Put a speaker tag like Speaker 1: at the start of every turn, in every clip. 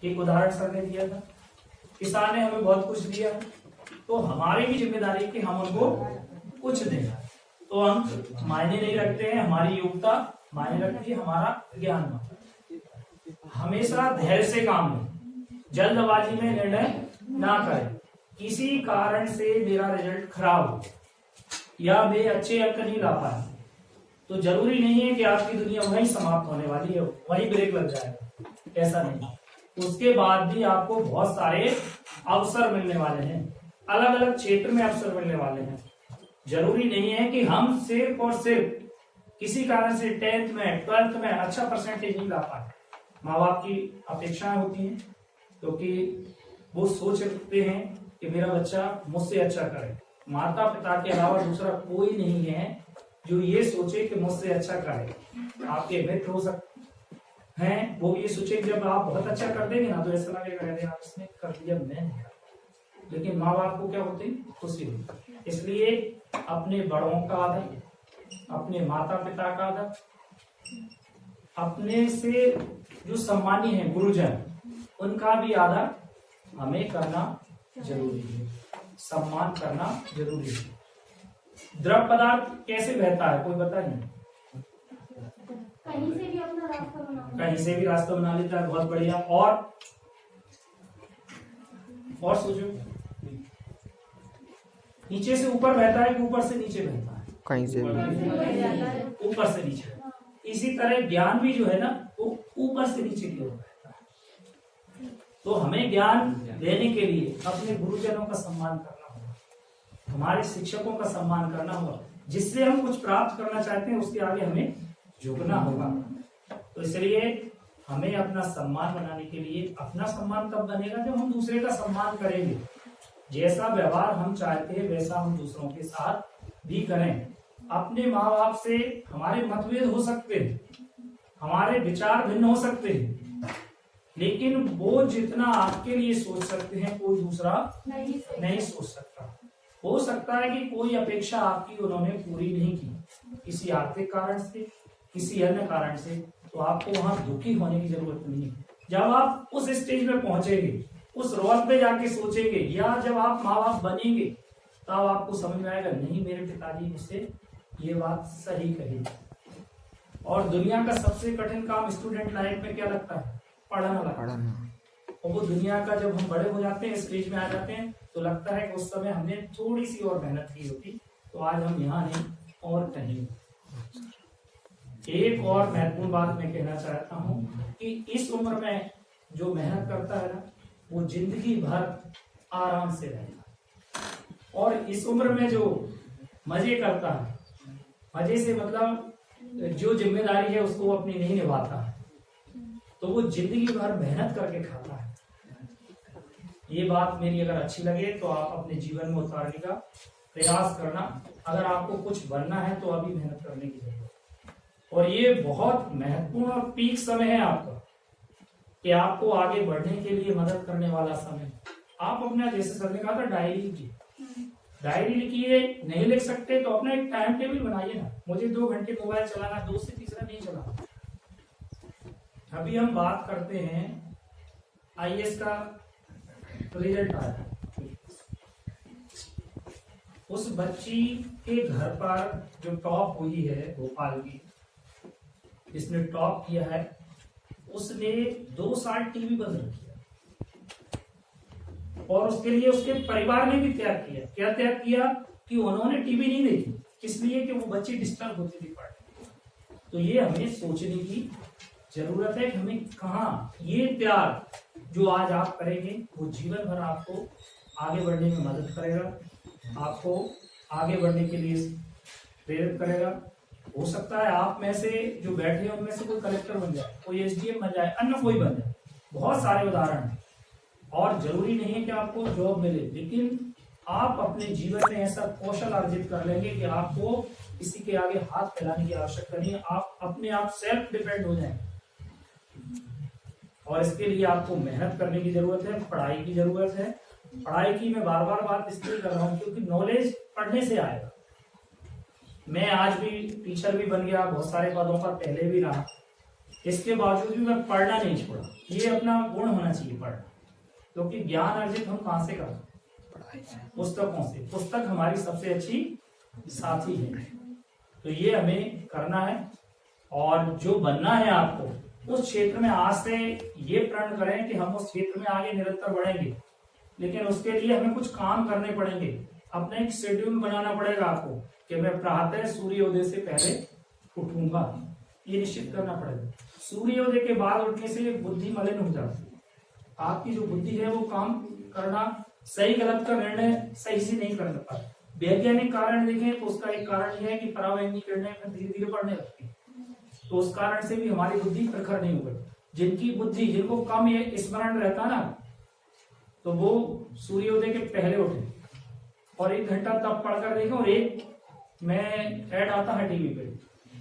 Speaker 1: एक उदाहरण सर ने दिया था, किसान ने हमें बहुत कुछ दिया, तो हमारी भी जिम्मेदारी है कि हम उनको कुछ दें। तो हम मायने नहीं रखते हैं, हमारी योग्यता मायने रखती है, हमारा ज्ञान मायने। हमेशा धैर्य से काम लें, जल्दबाजी में निर्णय ना करें। किसी कारण से मेरा रिजल्ट खराब हो या मैं अच्छे अंक नहीं ला पाया, तो जरूरी नहीं है कि आपकी दुनिया वहीं समाप्त होने वाली है, वहीं ब्रेक लग जाएगा, ऐसा नहीं। उसके बाद भी आपको बहुत सारे अवसर मिलने वाले हैं, अलग अलग क्षेत्र में अवसर मिलने वाले हैं। जरूरी नहीं है कि हम सिर्फ और सिर्फ किसी कारण से 10th में 12th में अच्छा परसेंटेज नहीं ला पाए। माँ बाप की अपेक्षाएं होती हैं, क्योंकि वो सोच रखते हैं कि मेरा बच्चा मुझसे अच्छा करे। माता पिता के अलावा दूसरा कोई नहीं है जो ये सोचे कि मुझसे अच्छा करे। आपके मित्र हो सकते हैं, वो ये सोचे जब आप बहुत अच्छा कर देंगे ना तो ऐसा लगेगा आप इसने कर दिया, मैं नहीं कर। लेकिन माँ बाप को क्या होती, खुशी होती। इसलिए अपने बड़ों का आदर, अपने माता पिता का आदर, अपने से जो सम्मानी है गुरुजन, उनका भी आदर हमें करना जरूरी है, सम्मान करना जरूरी है। द्रव पदार्थ कैसे बहता है, कोई पता नहीं?
Speaker 2: कहीं से भी अपना रास्ता बना,
Speaker 1: कहीं से भी रास्ता बना लेता है, बहुत बढ़िया। और सोचो, नीचे से ऊपर बहता है कि ऊपर से नीचे बहता है?
Speaker 3: कहीं से भी
Speaker 1: ऊपर से नीचे। इसी तरह ज्ञान भी जो है ना, वो ऊपर से नीचे की ओर बहता है। तो हमें ज्ञान लेने के लिए अपने गुरुजनों का सम्मान करना होगा, हमारे शिक्षकों का सम्मान करना होगा। जिससे हम कुछ प्राप्त करना चाहते हैं उसके आगे हमें झुकना होगा। तो इसलिए हमें अपना सम्मान बनाने के लिए, अपना सम्मान तब बनेगा जब हम दूसरे का सम्मान करेंगे। जैसा व्यवहार हम चाहते हैं वैसा हम दूसरों के साथ भी करें। अपने माँ बाप से हमारे मतभेद हो सकते हैं, हमारे विचार भिन्न हो सकते हैं, लेकिन वो जितना आपके लिए सोच सकते हैं कोई दूसरा नहीं सोच सकता। हो सकता है कि कोई अपेक्षा आपकी उन्होंने पूरी नहीं की, किसी आर्थिक कारण से, किसी अन्य कारण से, तो आपको वहां दुखी होने की जरूरत नहीं है। जब आप उस स्टेज में पहुंचेंगे, उस रोल पे जाके सोचेंगे, या जब आप माँ बाप बनेंगे, तब आपको समझ में आएगा नहीं मेरे पिताजी मुझसे ये बात सही कही। और दुनिया का सबसे कठिन काम स्टूडेंट लाइफ में क्या लगता है? पढ़ना लगता है। और वो दुनिया का जब हम बड़े हो जाते हैं, स्टेज में आ जाते हैं, तो लगता है कि उस समय हमने थोड़ी सी और मेहनत की होती तो आज हम यहाँ नहीं और कहीं। एक और महत्वपूर्ण बात मैं कहना चाहता हूँ कि इस उम्र में जो मेहनत करता है ना, वो जिंदगी भर आराम से रहेगा। और इस उम्र में जो मजे करता है, मजे से मतलब जो जिम्मेदारी है उसको अपनी नहीं निभाता है, तो वो जिंदगी भर मेहनत करके खाता है। ये बात मेरी अगर अच्छी लगे तो आप अपने जीवन में उतारने का प्रयास करना। अगर आपको कुछ बनना है तो अभी मेहनत करने की जरूरत है। और ये बहुत महत्वपूर्ण और पीक समय है आपका, कि आपको आगे बढ़ने के लिए मदद करने वाला समय। आप अपना, जैसे सर ने कहा था, डायरी लिखिए, डायरी लिखिए। नहीं लिख सकते तो अपना एक टाइम टेबल बनाइए ना, मुझे 2 घंटे मोबाइल चलाना, 2 से तीसरा नहीं चलाना। अभी हम बात करते हैं IAS का रिजल्ट आया, उस बच्ची के घर पर जो टॉप हुई है भोपाल की, जिसने टॉप किया है, उसने 2 साल टीवी बंद रखी और उसके लिए उसके परिवार ने भी त्याग किया। क्या त्याग किया? कि उन्होंने टीवी नहीं देखी, इसलिए कि वो बच्ची डिस्टर्ब होती थी पढ़ने। तो ये हमें सोचने की जरूरत है कि हमें कहाँ ये त्याग जो आज आप करेंगे वो जीवन भर आपको आगे बढ़ने में मदद करेगा, आपको आगे बढ़ने के लिए प्रेरित करेगा। हो सकता है आप में से जो बैठे हैं उनमें से कोई कलेक्टर बन जाए, कोई SDM बन जाए, अन्य कोई बन जाए। बहुत सारे उदाहरण हैं। और जरूरी नहीं है कि आपको जॉब मिले, लेकिन आप अपने जीवन में ऐसा कौशल अर्जित कर लेंगे कि आपको किसी के आगे हाथ फैलाने की आवश्यकता नहीं है। आप अपने आप सेल्फ डिपेंड हो जाएंगे। और इसके लिए आपको मेहनत करने की जरूरत है, पढ़ाई की जरूरत है। पढ़ाई की मैं बार बार बात इसलिए कर रहा हूँ क्योंकि नॉलेज पढ़ने से आएगा। मैं आज भी टीचर भी बन गया, बहुत सारे पदों पर पहले भी रहा, इसके बावजूद भी मैं पढ़ना नहीं छोड़ा। ये अपना गुण होना चाहिए पढ़ना, क्योंकि ज्ञान अर्जित हम कहाँ से करते हैं? पुस्तकों से। पुस्तक हमारी सबसे अच्छी साथी है, तो ये हमें करना है। और जो बनना है आपको उस क्षेत्र में आज से ये प्रण करें कि हम उस क्षेत्र में आगे निरंतर बढ़ेंगे, लेकिन उसके लिए हमें कुछ काम करने पड़ेंगे। अपना एक शेड्यूल बनाना पड़ेगा आपको कि मैं प्रातः सूर्योदय से पहले उठूंगा, ये निश्चित करना पड़ेगा। सूर्योदय के बाद उठने से बुद्धि मलिन हो जाती है, आपकी जो बुद्धि है वो काम करना, सही गलत का निर्णय सही से नहीं कर पाता। वैज्ञानिक कारण देखें तो उसका एक कारण यह है कि परावैंगिक किरणें धीरे धीरे बढ़ने लगती है, तो उस कारण से भी हमारी बुद्धि प्रखर नहीं हो गई। जिनकी बुद्धि, जिनको कम ये स्मरण रहता ना, तो वो सूर्योदय के पहले उठे और 1 घंटा तब पढ़कर देखें। और एक मैं ऐड आता है टीवी पे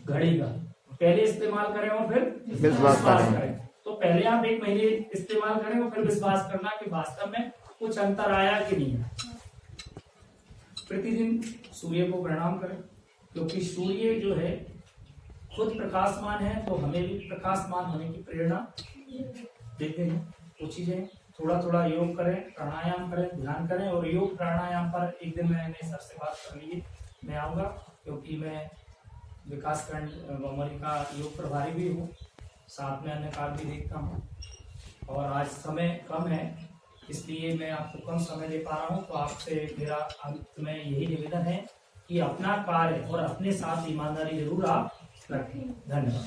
Speaker 1: घड़ी का, पहले इस्तेमाल करें और फिर विश्वास करें। तो पहले आप 1 महीने इस्तेमाल करें और फिर विश्वास करना कि वास्तव में कुछ अंतर आया कि नहीं आया। प्रतिदिन सूर्य को प्रणाम करें, क्योंकि सूर्य जो है खुद प्रकाशमान है, तो हमें भी प्रकाशमान होने की प्रेरणा देते हैं। वो चीजें थोड़ा थोड़ा योग करें, प्राणायाम करें, ध्यान करें। और योग प्राणायाम पर एक दिन मैंने सर से बात कर ली, मैं आऊंगा, क्योंकि मैं विकासखंड बमरी का योग प्रभारी भी हूँ, साथ में अन्य कार्य भी देखता हूँ। और आज समय कम है, इसलिए मैं आपको कम समय दे पा रहा हूँ। तो आपसे मेरा अंत में यही निवेदन है कि अपना कार्य और अपने साथ ईमानदारी जरूर आप रखें। धन्यवाद।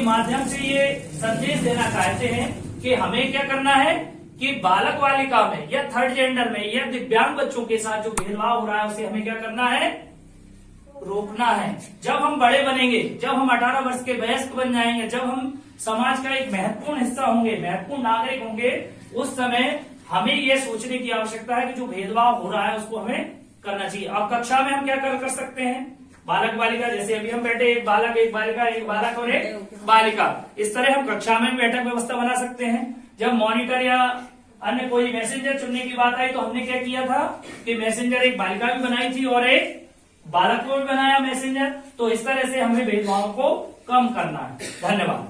Speaker 1: माध्यम से ये संदेश देना चाहते हैं कि हमें क्या करना है कि बालक बालिका में या थर्ड जेंडर में या दिव्यांग बच्चों के साथ जो भेदभाव हो रहा है उसे हमें क्या करना है? रोकना है। जब हम बड़े बनेंगे, जब हम 18 वर्ष के वयस्क बन जाएंगे, जब हम समाज का एक महत्वपूर्ण हिस्सा होंगे, महत्वपूर्ण नागरिक होंगे, उस समय हमें यह सोचने की आवश्यकता है कि जो भेदभाव हो रहा है उसको हमें करना चाहिए। अब कक्षा में हम क्या कर सकते हैं? बालक बालिका, जैसे अभी हम बैठे, एक बालक एक बालिका, एक बालक और एक बालिका, इस तरह हम कक्षा में बैठक व्यवस्था बना सकते हैं। जब मॉनिटर या अन्य कोई मैसेंजर चुनने की बात आई तो हमने क्या किया था कि मैसेंजर एक बालिका भी बनाई थी और एक बालक को भी बनाया मैसेंजर। तो इस तरह से हमें भेदभाव को कम करना है। धन्यवाद।